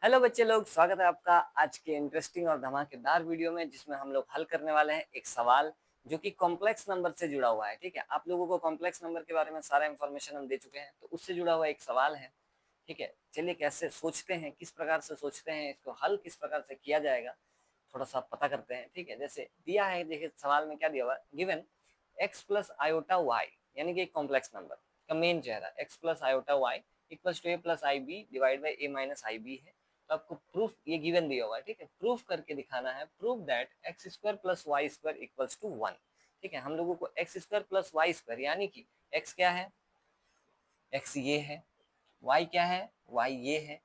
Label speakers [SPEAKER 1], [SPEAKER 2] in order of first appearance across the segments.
[SPEAKER 1] Hello बच्चे लोग, स्वागत है आपका आज के इंटरेस्टिंग और धमाकेदार वीडियो में, जिसमें हम लोग हल करने वाले हैं एक सवाल जो कि कॉम्प्लेक्स नंबर से जुड़ा हुआ है। ठीक है, आप लोगों को कॉम्प्लेक्स नंबर के बारे में सारा इंफॉर्मेशन हम दे चुके हैं, तो उससे जुड़ा हुआ एक सवाल है। ठीक है, चलिए कैसे सोचते हैं, किस प्रकार से सोचते हैं, इसको हल किस प्रकार से किया जाएगा, थोड़ा सा पता करते हैं। ठीक है, जैसे दिया है, देखिए सवाल में क्या दिया हुआ है, given X plus iota Y, यानी कि एक कॉम्प्लेक्स नंबर का मेन चेहरा X plus iota Y equals to A plus I B divide by A minus I B है। तो आपको प्रूफ ये गिवन दिया हुआ है। ठीक है, प्रूफ करके दिखाना है, proof that X square plus Y square equals to 1। ठीक है, हम लोगों को X square plus Y square, यानी कि एक्स क्या है, एक्स ये है, वाई क्या है, वाई ये है,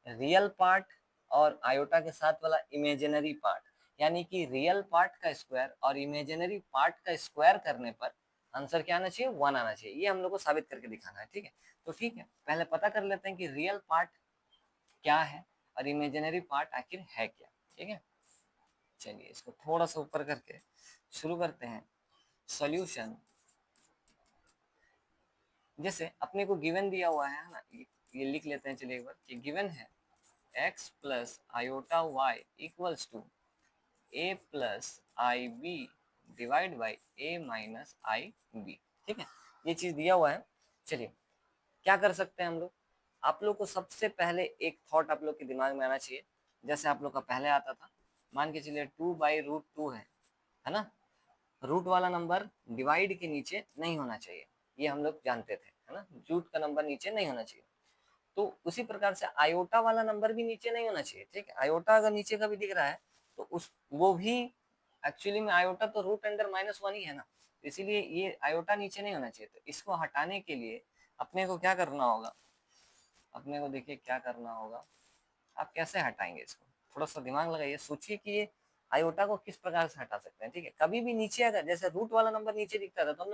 [SPEAKER 1] रियल पार्ट और आयोटा के साथ वाला इमेजिनरी पार्ट, यानी कि रियल पार्ट का स्क्वायर और इमेजिनरी पार्ट का स्क्वायर करने पर आंसर क्या आना चाहिए, 1 आना चाहिए। ये हम लोग को साबित करके दिखाना है। ठीक है, तो ठीक है, पहले पता कर लेते हैं कि रियल पार्ट क्या है और इमेजिनरी पार्ट आखिर है क्या। ठीक है, चलिए इसको थोड़ा सा ऊपर करके शुरू करते हैं सॉल्यूशन। जैसे अपने को गिवन दिया हुआ है ना, ये लिख लेते हैं। चलिए एक बार कि गिवन है x plus iota Y equals to A plus I B divide by A minus I B. ठीक है, ये चीज दिया हुआ है। चलिए क्या कर सकते हैं हम लोग, आप लोग को सबसे पहले एक थॉट आप लोग के दिमाग में आना चाहिए, जैसे आप लोग का पहले आता था। मान के चलिए 2/√2 है ना, रूट वाला नंबर डिवाइड के नीचे नहीं होना चाहिए, ये हम लोग जानते थे, है ना, रूट का नंबर नीचे नहीं होना चाहिए। तो उसी प्रकार से आयोटा वाला नंबर भी नीचे नहीं होना चाहिए। ठीक है, आयोटा अगर नीचे का भी दिख रहा है तो उस वो भी एक्चुअली में आयोटा तो रूट अंडर -1 ही है ना, इसीलिए ये आयोटा नीचे नहीं होना चाहिए। तो इसको हटाने के लिए अपने को क्या करना होगा, अपने को देखिए क्या करना होगा, आप कैसे हटाएंगे इसको, थोड़ा सा दिमाग लगाइए, सोचिए कि ये आयोटा को किस प्रकार से हटा सकते हैं। ठीक है, कभी भी नीचे अगर जैसे रूट वाला नंबर नीचे दिखता था तो हम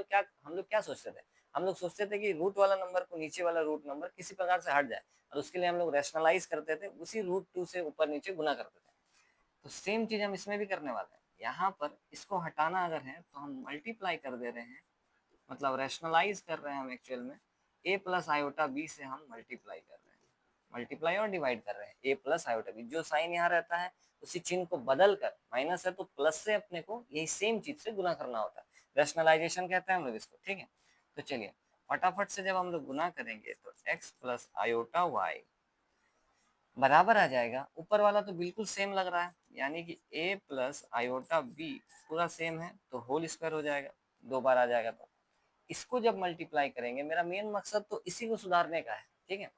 [SPEAKER 1] लोग क्या सोचते थे, हम लोग सोचते थे कि रूट वाला नंबर को नीचे वाला रूट नंबर किसी प्रकार से हट जाए, और उसके लिए हम लोग रैशनलाइज करते थे, उसी √2 से ऊपर नीचे गुना करते थे। तो सेम चीज हम इसमें भी करने वाले हैं। यहाँ पर इसको हटाना अगर है तो हम मल्टीप्लाई कर दे रहे हैं, मतलब रैशनलाइज कर रहे हैं हम एक्चुअल में, ए प्लस आयोटा बी से हम मल्टीप्लाई कर रहे हैं, मल्टीप्लाई और डिवाइड कर रहे हैं ए प्लस आयोटा बी। जो साइन यहाँ रहता है उसी चिन्ह को बदल कर, माइनस है तो प्लस से अपने को यही सेम चीज से गुना करना होता है, रैशनलाइजेशन कहते हैं हम लोग इसको। ठीक है, तो चलिए फटाफट से जब हम लोग गुना करेंगे तो एक्स प्लस आयोटा वाई बराबर आ जाएगा, ऊपर वाला तो बिल्कुल सेम लग रहा है, यानी कि ए प्लस आयोटा बी पूरा सेम है तो होल स्क्वायर हो जाएगा, 2 बार आ जाएगा। तो इसको जब मल्टीप्लाई करेंगे, मेरा मेन मकसद तो इसी को सुधारने का है। ठीक है,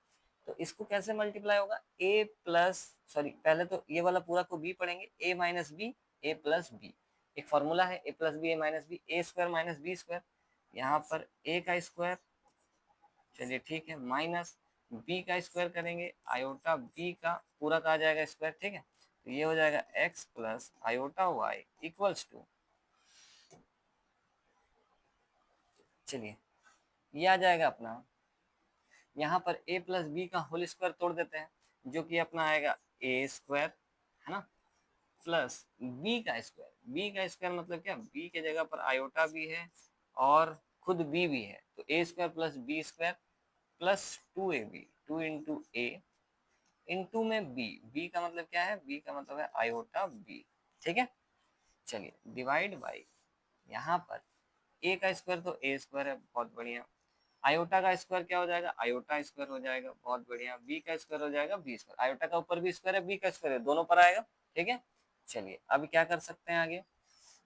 [SPEAKER 1] तो इसको कैसे मल्टीप्लाई होगा, ए प्लस, सॉरी पहले तो ये वाला पूरा को बी पढ़ेंगे, ए माइनस बी ए प्लस बी, एक फॉर्मूला है ए प्लस बी ए माइनस बी, ए स्क्वायर माइनस बी स्क्वायर, यहाँ पर ए का स्क्वायर, चलिए ठीक है, माइनस बी का स्क्वायर करेंगे, आयोटा बी का पूरा का आ जाएगा स्क्वायर। ठीक है, तो ये हो जाएगा X plus iota Y equals to, चलिए ये आ जाएगा अपना, यहाँ पर a प्लस बी का होल स्क्वायर तोड़ देते हैं, जो कि अपना आएगा ए स्क्वायर, है ना, प्लस बी का स्क्वायर मतलब क्या, बी के जगह पर आयोटा भी है और खुद बी भी है, तो A square plus B square plus 2ab, 2 × a into में बी का मतलब क्या है, बी का मतलब है आयोटा बी। ठीक है, चलिए डिवाइड बाई, यहाँ पर ए का स्क्वायर तो ए स्क्वायर है, बहुत बढ़िया, आयोटा का स्क्वायर क्या हो जाएगा, आयोटा स्क्वायर हो जाएगा, बहुत बढ़िया, बी का स्क्वायर हो जाएगा बी स्क्वायर, आयोटा का ऊपर भी स्क्वायर है बी का स्क्वायर है, दोनों पर आएगा। ठीक है, चलिए अब क्या कर सकते हैं आगे,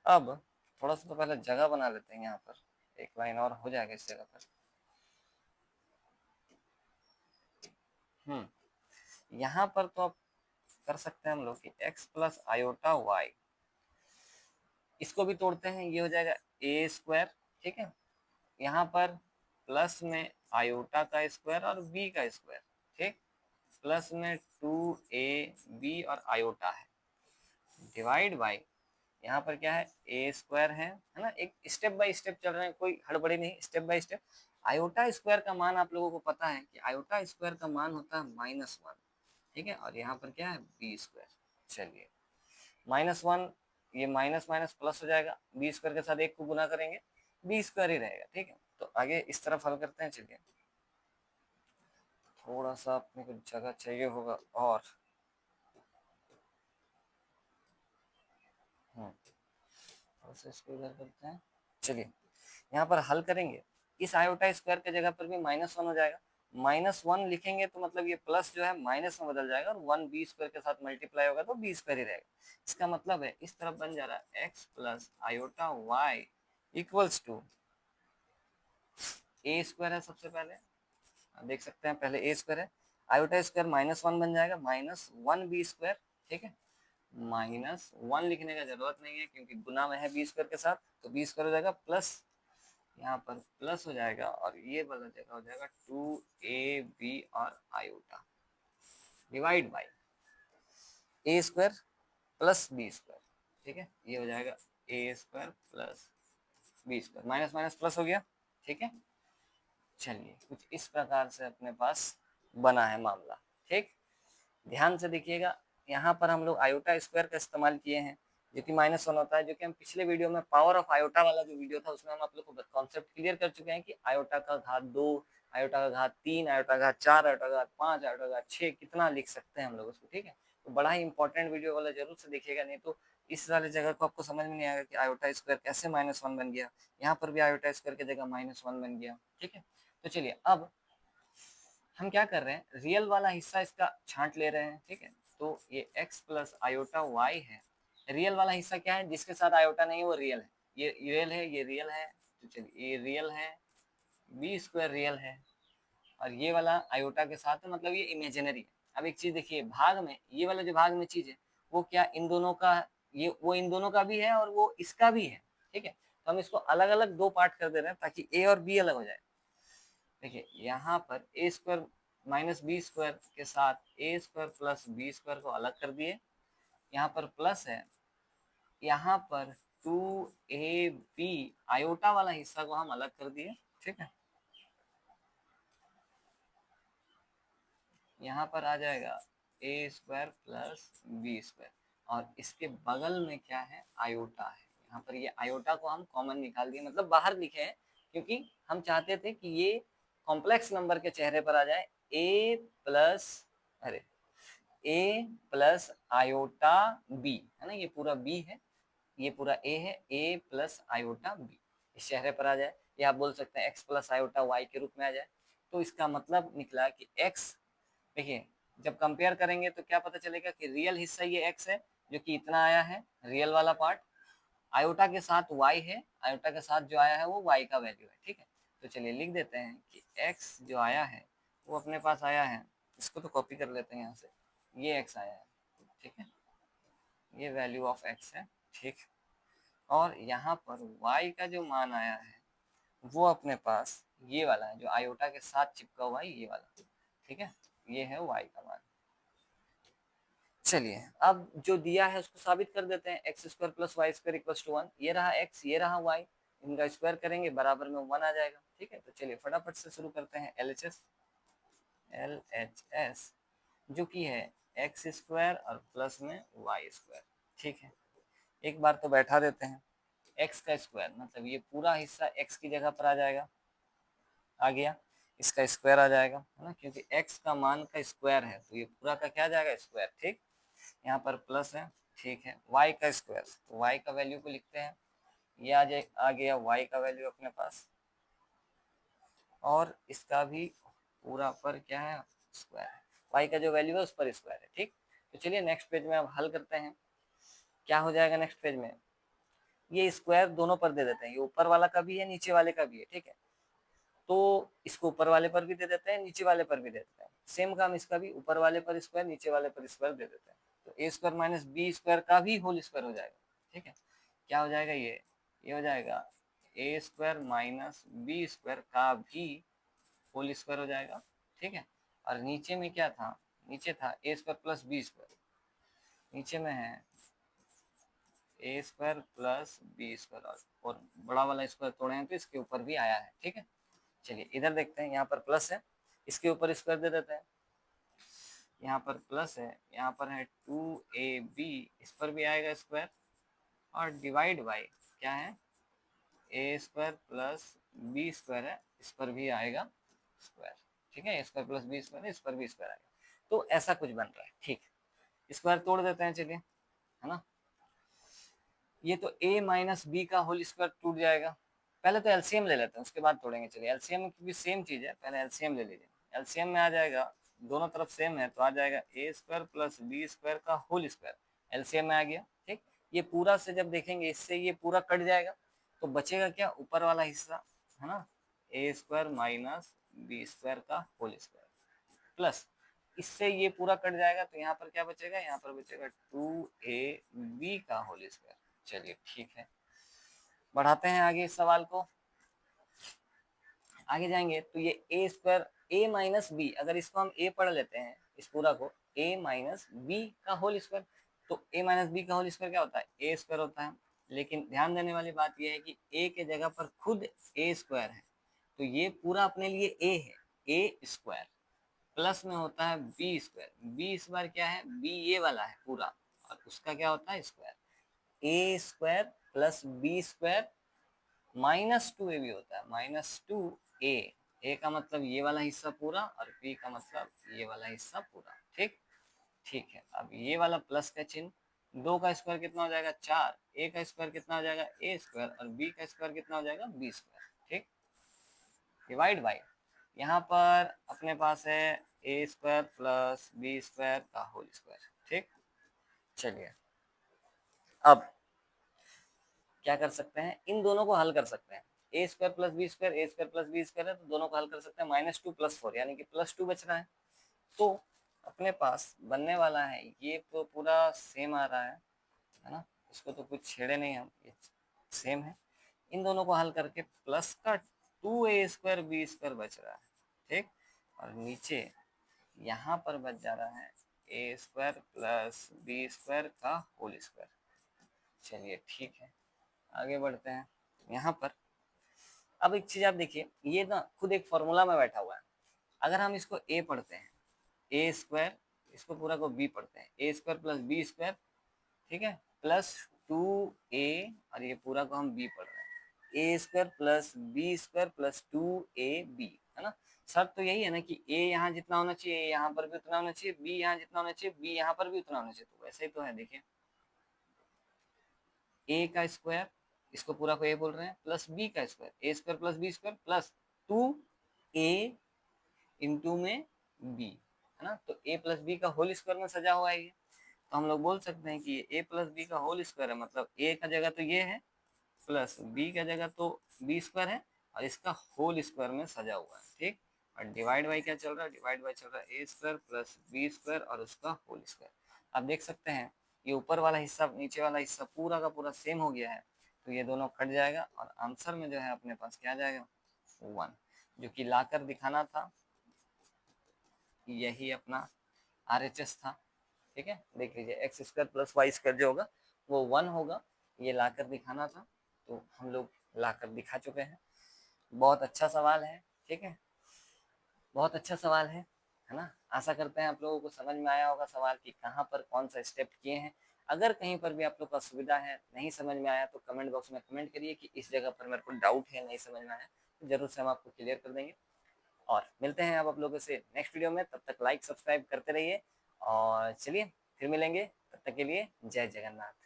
[SPEAKER 1] अब थोड़ा सा तो पहले जगह बना लेते हैं, यहाँ पर एक लाइन और हो जाएगा इस जगह पर। यहाँ पर तो अब कर सकते हैं हम लोग कि एक्स प्लस आयोटा वाई, इसको भी तोड़ते हैं, ये हो जाएगा ए स्क्वायर। ठीक है, यहाँ पर प्लस में आयोटा का स्क्वायर और बी का स्क्वायर, ठीक, प्लस में 2ab और आयोटा है, डिवाइड बाई, यहाँ पर क्या है ए स्क्वायर है ना, एक स्टेप बाय स्टेप चल रहे हैं, कोई हड़बड़ी नहीं, step by step. Iota square का मान आप लोगों को पता है कि आयोटा स्क्वायर का मान होता है -1। ठीक है, और यहाँ पर क्या है बी स्क्वायर, चलिए -1, ये माइनस माइनस प्लस हो जाएगा, बी स्क्वायर के साथ एक को गुना करेंगे, बी स्क्वायर ही रहेगा। ठीक है, तो आगे इस तरफ हल करते हैं। चलिए थोड़ा सा अपने को जगह चाहिए होगा, और तो इसको इधर करते हैं। चलिए यहाँ पर हल करेंगे, इस आयोटा स्क्वायर के जगह पर भी -1 हो जाएगा, -1 लिखेंगे तो मतलब ये प्लस जो है माइनस में बदल जाएगा और 1 बी स्क्वायर के साथ मल्टीप्लाई होगा तो बी स्क्वायर ही रहेगा। इसका मतलब है इस तरफ बन जा रहा है x plus iota Y equals to A square है, सबसे पहले देख सकते हैं, पहले ए स्क्वायर है, आयोटा स्क्वायर -1 बन जाएगा -1 बी स्क्वायर, ठीक है। -1 लिखने का जरूरत नहीं है क्योंकि गुना में है बी स्क्वायर के साथ, तो बी स्क्वायर हो जाएगा प्लस, यहाँ पर प्लस हो जाएगा और ये बदल जाएगा, हो जाएगा 2ab और iota divide by A square plus B square, ठीक है। ये हो जाएगा A square plus B square, minus minus plus हो गया, ठीक है। चलिए कुछ इस प्रकार से अपने पास बना है मामला, ठीक। ध्यान से देखिएगा, यहाँ पर हम लोग आयोटा स्क्वायर का इस्तेमाल किए हैं जो कि -1 होता है, जो कि हम पिछले वीडियो में पावर ऑफ आयोटा वाला जो वीडियो था उसमें हम आप लोग को कॉन्सेप्ट क्लियर कर चुके हैं कि आयोटा का घात 2, आयोटा का घात 3, आयोटा का घात 4, आयोटा का घात 5, आयोटा का घात 6 कितना लिख सकते हैं हम लोग उसको, ठीक है। तो बड़ा ही इंपॉर्टेंट वीडियो वाला जरूर से देखिएगा, नहीं तो इस वाले जगह को आपको समझ में नहीं आएगा कि आयोटा स्क्वायर कैसे -1 बन गया, यहाँ पर भी आयोटा स्क्वायर की जगह -1 बन गया, ठीक है। तो चलिए अब हम क्या कर रहे हैं, रियल वाला हिस्सा इसका छांट ले रहे हैं, ठीक है। तो ये x प्लस आयोटा वाई है, रियल वाला हिस्सा क्या है, जिसके साथ आयोटा नहीं है वो रियल है, ये रियल है, ये रियल है, तो चलिए ये रियल है, बी स्क्वायर रियल है, और ये वाला आयोटा के साथ है, मतलब ये इमेजिनरी है। अब एक चीज देखिए, भाग में ये वाला जो भाग में चीज है वो क्या इन दोनों का, ये वो इन दोनों का भी है और वो इसका भी है, ठीक है। तो हम इसको अलग अलग दो पार्ट कर दे रहे हैं ताकि ए और बी अलग हो जाए। देखिए यहाँ पर ए स्क्वायर माइनस बी स्क्वायर के साथ ए स्क्वायर प्लस बी स्क्वायर को अलग कर दिए, यहाँ पर प्लस है, यहाँ पर 2ab आयोटा वाला हिस्सा को हम अलग कर दिए, ठीक है। यहाँ पर आ जाएगा A square plus B square और इसके बगल में क्या है, आयोटा है। यहाँ पर ये आयोटा को हम कॉमन निकाल दिए, मतलब बाहर लिखे हैं क्योंकि हम चाहते थे कि ये कॉम्प्लेक्स नंबर के चेहरे पर आ जाए, ए प्लस, अरे ए प्लस आयोटा बी है ना, ये पूरा बी है, ये पूरा ए है, ए प्लस आयोटा बी इस चेहरे पर आ जाए, या आप बोल सकते हैं एक्स प्लस आयोटा वाई के रूप में आ जाए। तो इसका मतलब निकला कि एक्स, देखिए जब कंपेयर करेंगे तो क्या पता चलेगा कि रियल हिस्सा ये एक्स है जो कि इतना आया है, रियल वाला पार्ट, आयोटा के साथ वाई है, आयोटा के साथ जो आया है वो वाई का वैल्यू है, ठीक है। तो चलिए लिख देते हैं कि एक्स जो आया है वो अपने पास आया है, इसको तो कॉपी कर लेते हैं यहाँ से, ये एक्स आया है, ठीक है, ये वैल्यू ऑफ एक्स है, ठीक। और यहाँ पर y का जो मान आया है वो अपने पास ये वाला है जो आयोटा के साथ चिपका हुआ है, ये वाला, ठीक है, ये है y का मान। चलिए अब जो दिया है उसको साबित कर देते हैं, X square plus Y square equal to 1, ये रहा x, ये रहा y, इनका स्क्वायर करेंगे बराबर में 1 आ जाएगा, ठीक है। तो चलिए फटाफट से शुरू करते हैं LHS जो कि है एक्स स्क्वायर और प्लस में वाई स्क्वायर, ठीक है। एक बार तो बैठा देते हैं, एक्स का स्क्वायर मतलब ये पूरा हिस्सा एक्स की जगह पर आ जाएगा, आ गया, इसका स्क्वायर आ जाएगा, है ना, क्योंकि एक्स का मान का स्क्वायर है तो ये पूरा का क्या जाएगा, स्क्वायर, ठीक। यहाँ पर प्लस है, ठीक है, वाई का स्क्वायर, तो वाई का वैल्यू को लिखते हैं, ये आ गया वाई का वैल्यू अपने पास, और इसका भी पूरा पर क्या है, स्क्वायर है, वाई का जो वैल्यू है उस पर स्क्वायर है, ठीक। तो चलिए नेक्स्ट पेज में अब हल करते हैं, क्या हो जाएगा नेक्स्ट पेज में, ये स्क्वायर दोनों पर दे देते हैं, ये ऊपर वाला का भी है नीचे वाले का भी है, ठीक है। तो इसको ऊपर वाले पर भी दे देते हैं, नीचे वाले पर भी दे देते हैं, सेम काम इसका भी, ऊपर वाले पर स्क्वायर नीचे वाले पर स्क्वायर दे देते हैं, तो A square minus B square का भी होल स्क्वायर हो जाएगा, ठीक है। क्या हो जाएगा ये हो जाएगा A square minus B square का भी होल स्क्वायर हो जाएगा, ठीक है। और नीचे में क्या था, नीचे था ए स्क्वायर प्लस बी स्क्वायर, नीचे में है ए स्क्वायर प्लस बी स्क्वायर, और बड़ा वाला स्क्वायर तोड़े हैं तो इसके ऊपर भी आया है, ठीक है। चलिए इधर देखते हैं, यहाँ पर प्लस है, इसके ऊपर स्क्वायर दे देते हैं, यहाँ पर प्लस है, यहाँ पर है 2ab, इस पर भी आएगा स्क्वायर, और डिवाइड बाई क्या है, ए स्क्वायर प्लस बी स्क्वायर है, इस पर भी आएगा स्क्वायर, ठीक है, स्क्वायर प्लस बी स्क्वायर है, इस पर भी स्क्वायर आएगा, तो ऐसा कुछ बन रहा है, ठीक। स्क्वायर तोड़ देते हैं, चलिए, है ना। ये तो a माइनस बी का होल स्क्वायर टूट जाएगा। पहले तो एलसीएम ले लेते हैं, उसके बाद तोड़ेंगे। चलिए एलसीएम क्योंकि सेम चीज है, पहले एलसीएम ले लीजिए। एलसीएम में आ जाएगा, दोनों तरफ सेम है तो आ जाएगा A square plus B square का होल स्क्वायर, एलसीएम में आ गया। ठीक, ये पूरा से जब देखेंगे इससे ये पूरा कट जाएगा तो बचेगा क्या, ऊपर वाला हिस्सा है ना, ए स्क्वायर माइनस बी स्क्वायर का होल स्क्वायर प्लस इससे ये पूरा कट जाएगा तो यहाँ पर क्या बचेगा, यहाँ पर बचेगा 2ab का होल स्क्वायर। चलिए ठीक है, बढ़ाते हैं आगे इस सवाल को। आगे जाएंगे तो ये ए स्क्वायर ए माइनस बी, अगर इसको हम ए पढ़ लेते हैं इस पूरा को, ए माइनस बी का होल स्क्वायर, तो ए माइनस बी का होल स्क्वायर क्या होता है, ए स्क्वायर होता है। लेकिन ध्यान देने वाली बात यह है कि ए के जगह पर खुद ए स्क्वायर है, तो ये पूरा अपने लिए ए है, ए स्क्वायर प्लस में होता है बी स्क्वायर, बी स्क्वायर क्या है, बी ये वाला है पूरा, और उसका क्या होता है square, A square plus B square minus 2a भी होता है, माइनस 2a, ए का मतलब ये वाला हिस्सा पूरा और बी का मतलब ये वाला हिस्सा पूरा। ठीक, ठीक है, अब ये वाला प्लस का चिन्ह, 2 का स्क्वायर कितना हो जाएगा 4, ए का स्क्वायर कितना हो जाएगा ए स्क्वायर और बी का स्क्वायर कितना हो जाएगा बी स्क्वायर। ठीक, डिवाइड बाई, यहाँ पर अपने पास है ए स्क्वायर प्लस बी स्क्वायर का होल स्क्वायर। ठीक, चलिए अब क्या कर सकते हैं, इन दोनों को हल कर सकते हैं, A square plus B square, A square plus B square है तो दोनों को हल कर सकते हैं, -2 + 4 यानी कि +2 बच रहा है। तो अपने पास बनने वाला है, ये तो पूरा सेम आ रहा है ना, इसको तो कुछ छेड़े नहीं हम, ये सेम है। इन दोनों को हल करके प्लस का 2a स्क्वायर बी स्क्वायर बच रहा है। ठीक, और नीचे यहाँ पर बच जा रहा है ए स्क्वायर प्लस बी स्क्वायर का होल स्क्वायर। चलिए ठीक है, आगे बढ़ते हैं। यहाँ पर अब एक चीज आप देखिए, ये ना खुद एक फॉर्मूला में बैठा हुआ है। अगर हम इसको ए पढ़ते हैं, ए स्क्वायर, इसको पूरा को बी पढ़ते हैं, A square plus B square, ठीक है, प्लस 2a, और ये पूरा को हम बी पढ़ रहे हैं, A square plus B square plus 2ab, है ना। शर्त तो यही है ना कि a यहाँ जितना होना चाहिए, a यहाँ पर भी उतना होना चाहिए, b यहाँ जितना होना चाहिए, b यहाँ पर भी उतना होना चाहिए। तो वैसे ही तो है, देखिए a का स्क्वायर, इसको पूरा को a बोल रहे हैं, प्लस b का square, A square plus B square plus 2a into में b, है ना। तो a प्लस बी का होल स्क्वायर में सजा हुआ है ये, तो हम लोग बोल सकते हैं कि a प्लस बी का होल स्क्वायर है, मतलब a का जगह तो ये है प्लस b का जगह तो बी स्क्वायर है और इसका होल स्क्वायर में सजा हुआ है। ठीक, और डिवाइड बाई क्या चल रहा है, डिवाइड बाई चल रहा है ए स्क्वायर प्लस बी स्क्वायर और उसका होल स्क्वायर। आप देख सकते हैं ये ऊपर वाला हिस्सा नीचे वाला हिस्सा पूरा का पूरा सेम हो गया है, तो ये दोनों कट जाएगा और आंसर में जो है अपने पास क्या आ जाएगा 1, जो कि लाकर दिखाना था, यही अपना RHS था। ठीक है, देख लीजिए X square plus Y square जो होगा वो 1 होगा, ये लाकर दिखाना था, तो हम लोग लाकर दिखा चुके हैं। बहुत अच्छा सवाल है, ठीक है, बहुत अच्छा सवाल है ना। आशा करते हैं आप लोगों को समझ में आया होगा सवाल कि कहाँ पर कौन सा स्टेप किए हैं। अगर कहीं पर भी आप लोग का असुविधा है, नहीं समझ में आया, तो कमेंट बॉक्स में कमेंट करिए कि इस जगह पर मेरे को डाउट है, नहीं समझ में आया, तो जरूर से हम आपको क्लियर कर देंगे। और मिलते हैं अब आप लोगों से नेक्स्ट वीडियो में, तब तक लाइक सब्सक्राइब करते रहिए और चलिए फिर मिलेंगे, तब तक के लिए जय जगन्नाथ।